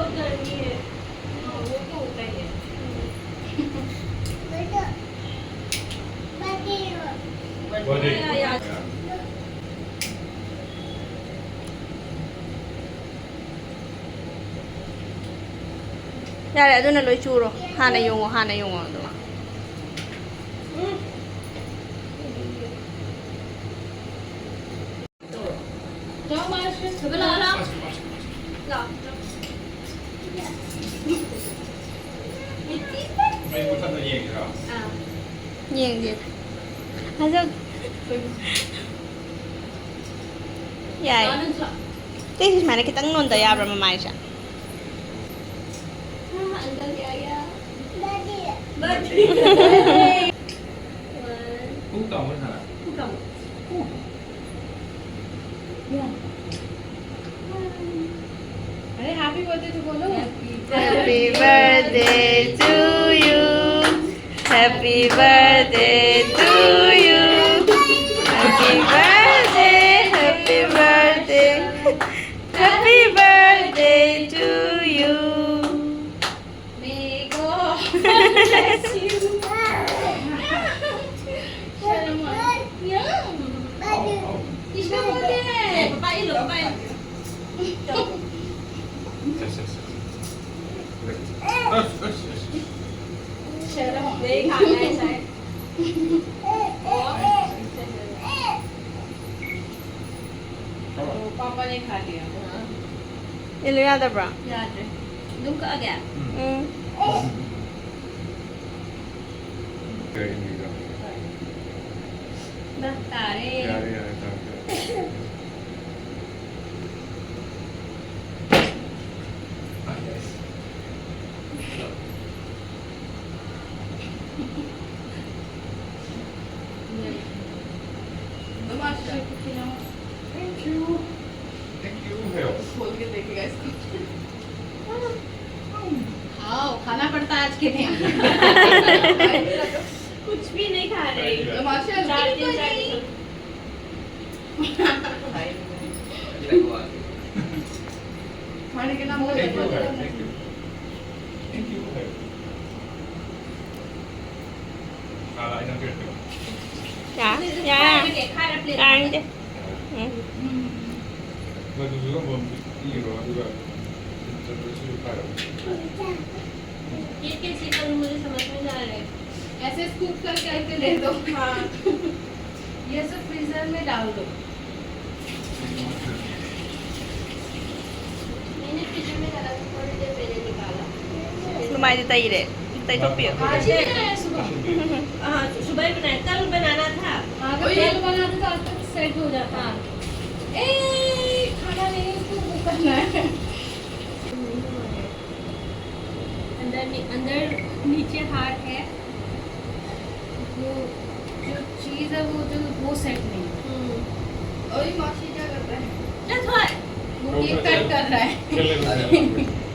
बहुत गर्मी है। हाँ, वो तो होता ही है। Body. यार Yare aduna loy churo. Hana yungo do. जाओ मास्टर सुबह ला ला ला May fortfarande gängras. Yeng dit. Hazo. Yai. This is mana kitang non da yabra mamai siya. अंदर क्या गया Hota om den här. अरे हैप्पी बर्थडे तो बोलो Happy birthday to you. Happy birthday to you. Happy birthday, happy birthday. Happy birthday to you. May God bless you. किसका birthday है पापा ये लो पापा Yes, yes, yes. Öss. शर्म नहीं खाना है शायद पापा ने खा लिया Ilu yata bra? याद है दुख आ गया Det är inget bra. तारे Ja, det är det. Thank you. Hej. खोल के देखेगा इसको खाओ खाना पड़ता है आज के दिन कुछ भी नहीं खा रहे खाने के नाम Thank you. Thank you. Thank you. Alla innan köket. Ya, ya. Ang de. Men du ska vara i då, du är. Så du ska ju ये कैसे करूँ मुझे समझ में नहीं आ रहा है ऐसे स्कूप करके ऐसे ले दो हाँ ये सब फ्रीजर में डाल दो मैंने फ्रीजर में डाला था थोड़ी देर पहले निकाला Lumay di tayo de. Tayo topio. आज ही बनाया सुबह हाँ सुबह ही बनाया कल बनाना था अगर कल बनाते तो आज तक सेट हो जाता ए खाना नहीं इसको वो करना है अंदर नीचे हार्ट है वो जो चीज है वो सेट नहीं और ये मासी क्या कर रहा है वो केक कट कर रहा है Eller